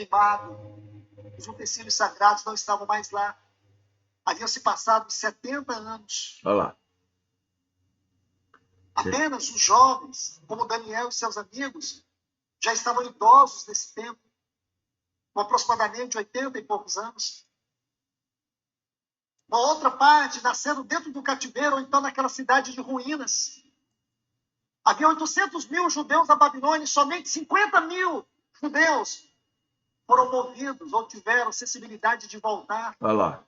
queimado. Os utensílios sagrados não estavam mais lá. Haviam se passado 70 anos. Olha lá. Apenas os jovens, como Daniel e seus amigos, já estavam idosos nesse tempo, com aproximadamente 80 e poucos anos. Uma outra parte nascendo dentro do cativeiro, ou então naquela cidade de ruínas. Havia 800 mil judeus na Babilônia e somente 50 mil judeus foram movidos ou tiveram sensibilidade de voltar. Olha lá.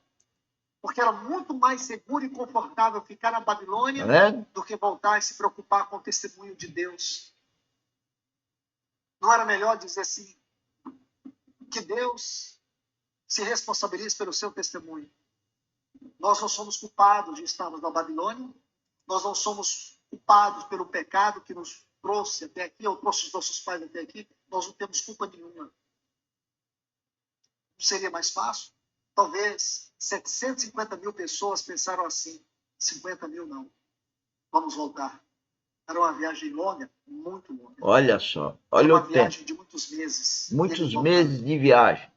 Porque era muito mais seguro e confortável ficar na Babilônia do que voltar e se preocupar com o testemunho de Deus. Não era melhor dizer assim, que Deus se responsabilize pelo seu testemunho. Nós não somos culpados de estarmos na Babilônia, nós não somos culpados pelo pecado que nos trouxe até aqui, ou trouxe os nossos pais até aqui, nós não temos culpa nenhuma. Não seria mais fácil? Talvez 750 mil pessoas pensaram assim, 50 mil não. Vamos voltar. Era uma viagem longa, muito longa. Olha só, olha Era o uma viagem tempo. de muitos meses. Muitos meses de viagem.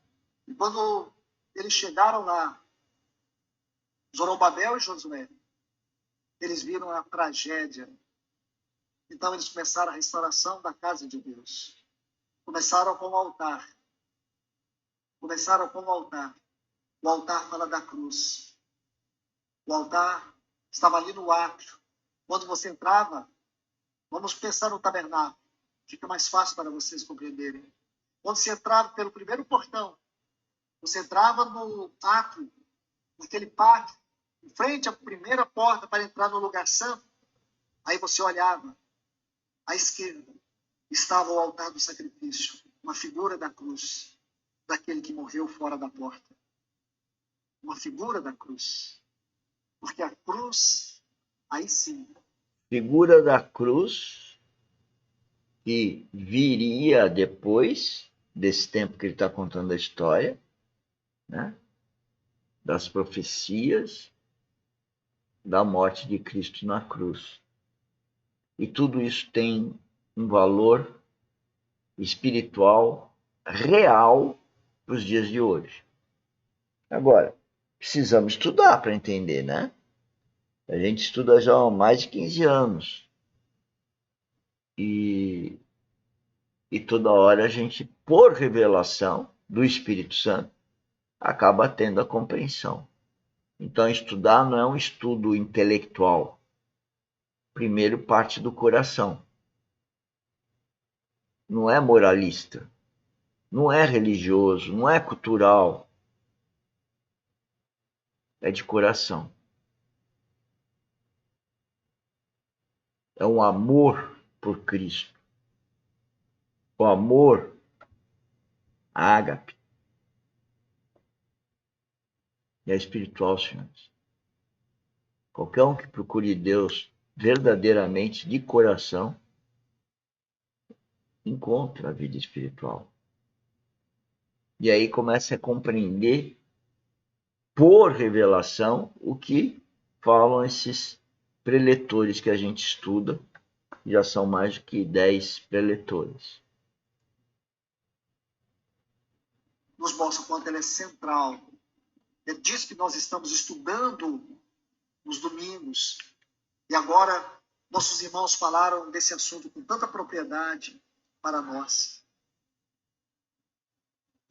E quando eles chegaram lá, Zorobabel e Josué, eles viram a tragédia. Então eles começaram a restauração da casa de Deus. Começaram com o altar. Começaram com o altar. O altar fala da cruz. O altar estava ali no átrio. Quando você entrava, vamos pensar no tabernáculo. Fica mais fácil para vocês compreenderem. Quando você entrava pelo primeiro portão, você entrava no átrio, naquele pátio, em frente à primeira porta para entrar no lugar santo. Aí você olhava, à esquerda estava o altar do sacrifício, uma figura da cruz, daquele que morreu fora da porta. Uma figura da cruz. Porque a cruz, aí sim. Figura da cruz que viria depois desse tempo que ele está contando a história, né? Das profecias da morte de Cristo na cruz. E tudo isso tem um valor espiritual real para os dias de hoje. Agora, precisamos estudar para entender, né? A gente estuda já há mais de 15 anos. E toda hora a gente, por revelação do Espírito Santo, acaba tendo a compreensão. Então, estudar não é um estudo intelectual. Primeiro, parte do coração. Não é moralista. Não é religioso. Não é cultural. É de coração. É um amor por Cristo. O amor ágape. E é espiritual, senhores. Qualquer um que procure Deus verdadeiramente, de coração, encontra a vida espiritual. E aí começa a compreender, por revelação, o que falam esses preletores que a gente estuda. Já são mais do que 10 preletores. Nos mostra o quanto ela é central. É disso que nós estamos estudando nos domingos. E agora, nossos irmãos falaram desse assunto com tanta propriedade para nós.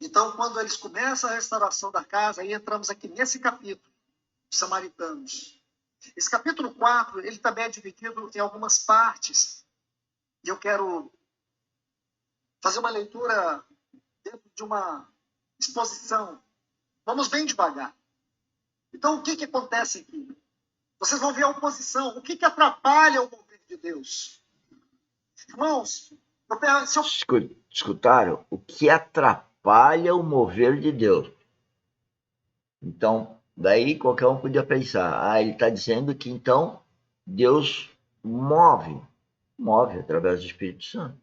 Então, quando eles começam a restauração da casa, aí entramos aqui nesse capítulo, os samaritanos. Esse capítulo 4, ele também é dividido em algumas partes. E eu quero fazer uma leitura dentro de uma exposição. Vamos bem devagar. Então, o que acontece aqui? Vocês vão ver a oposição. O que atrapalha o mover de Deus? Irmãos, escutaram? O que atrapalha o mover de Deus? Então, daí qualquer um podia pensar, ele está dizendo que então Deus move através do Espírito Santo.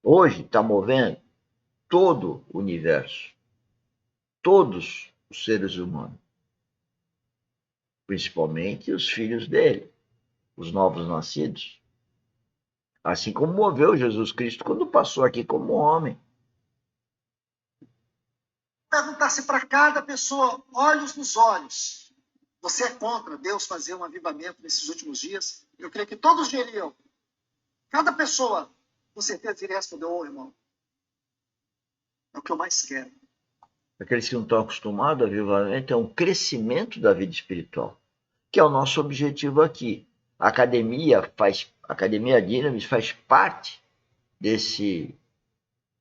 Hoje está movendo todo o universo, todos os seres humanos, principalmente os filhos dele, os novos nascidos. Assim como moveu Jesus Cristo quando passou aqui como homem. perguntasse para cada pessoa, olhos nos olhos, você é contra Deus fazer um avivamento nesses últimos dias? Eu creio que todos diriam. Cada pessoa, com certeza, iria responder, irmão, é o que eu mais quero. Aqueles que não estão acostumados ao avivamento é um crescimento da vida espiritual, que é o nosso objetivo aqui. A Academia Dynamis faz parte desse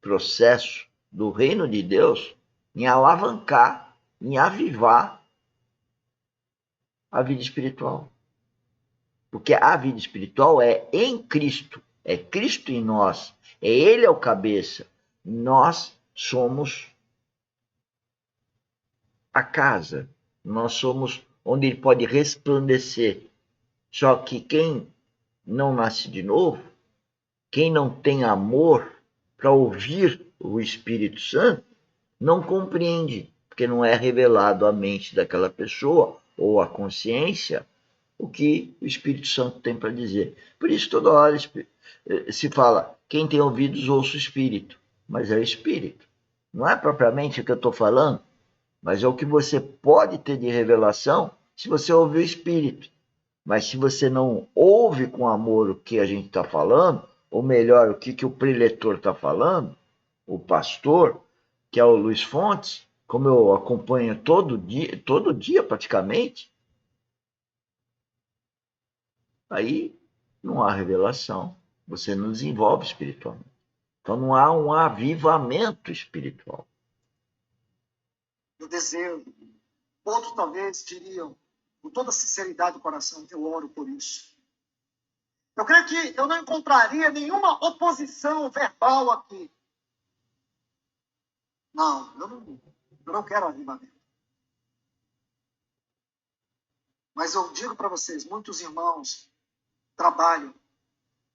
processo do reino de Deus em alavancar, em avivar a vida espiritual. Porque a vida espiritual é em Cristo, é Cristo em nós, Ele é o cabeça, nós somos a casa, nós somos onde Ele pode resplandecer. Só que quem não nasce de novo, quem não tem amor para ouvir o Espírito Santo, não compreende, porque não é revelado à mente daquela pessoa ou à consciência o que o Espírito Santo tem para dizer. Por isso, toda hora se fala, quem tem ouvidos ouça o Espírito, mas é o Espírito. Não é propriamente o que eu estou falando, mas é o que você pode ter de revelação se você ouvir o Espírito. Mas se você não ouve com amor o que a gente está falando, ou melhor, o que o preletor está falando, o pastor, que é o Luiz Fontes, como eu acompanho todo dia praticamente, aí não há revelação, você não desenvolve espiritualmente. Então não há um avivamento espiritual. Eu desejo, outros talvez diriam, com toda a sinceridade do coração, eu oro por isso. Eu creio que eu não encontraria nenhuma oposição verbal aqui. Não, eu não quero avivamento. Mas eu digo para vocês, muitos irmãos trabalham,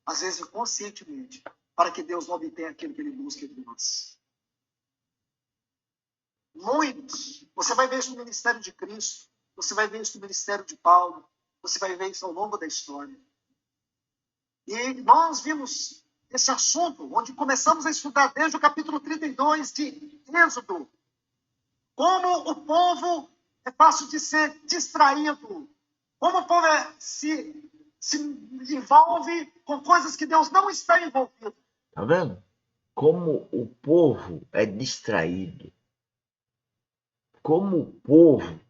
às vezes inconscientemente, para que Deus não obtenha aquilo que Ele busca de nós. Muitos. Você vai ver isso no ministério de Cristo, você vai ver isso no ministério de Paulo, você vai ver isso ao longo da história. E nós vimos esse assunto, onde começamos a estudar desde o capítulo 32 de Êxodo, como o povo é fácil de ser distraído, como o povo se envolve com coisas que Deus não está envolvido. Tá vendo? Como o povo é distraído. Como o povo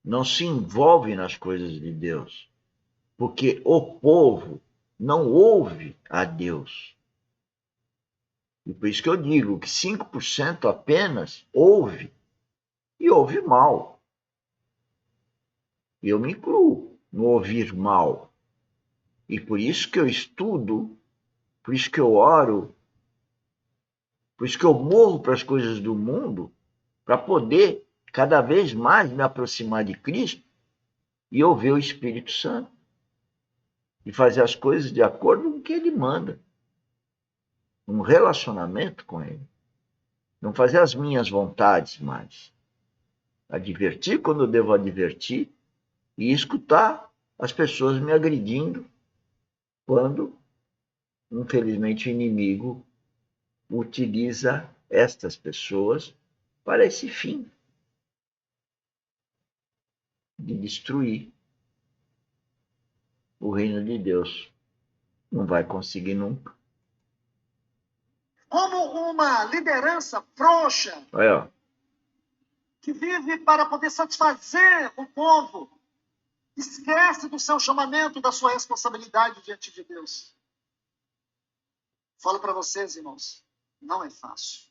não se envolve nas coisas de Deus. Porque o povo não ouve a Deus. E por isso que eu digo que 5% apenas ouve, e ouve mal. Eu me incluo no ouvir mal. E por isso que eu estudo, por isso que eu oro, por isso que eu morro para as coisas do mundo, para poder cada vez mais me aproximar de Cristo e ouvir o Espírito Santo. E fazer as coisas de acordo com o que Ele manda. Um relacionamento com Ele. Não fazer as minhas vontades mais. Advertir quando eu devo advertir e escutar as pessoas me agredindo quando, infelizmente, o inimigo utiliza estas pessoas para esse fim de destruir o reino de Deus. Não vai conseguir nunca. Como uma liderança frouxa, Olha, que vive para poder satisfazer o povo, esquece do seu chamamento, da sua responsabilidade diante de Deus. Falo para vocês, irmãos, não é fácil.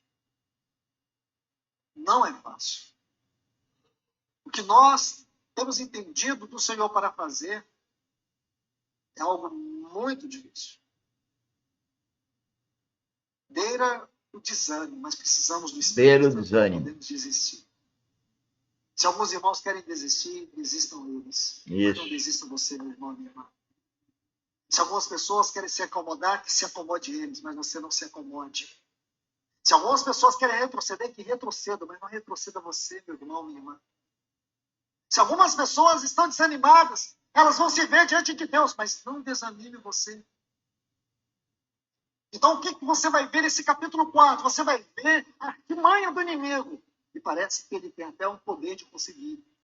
Não é fácil. O que nós temos entendido do Senhor para fazer é algo muito difícil. Beira o desânimo, mas precisamos do Espírito Santo para podermos desistir. Se alguns irmãos querem desistir, desistam eles. Mas não desista você, meu irmão, minha irmã. Se algumas pessoas querem se acomodar, que se acomode eles, mas você não se acomode. Se algumas pessoas querem retroceder, que retrocedam, mas não retroceda você, meu irmão, minha irmã. Se algumas pessoas estão desanimadas, elas vão se ver diante de Deus, mas não desanime você. Então, o que você vai ver nesse capítulo 4? Você vai ver a artimanha do inimigo E parece que ele tem até um poder de conseguir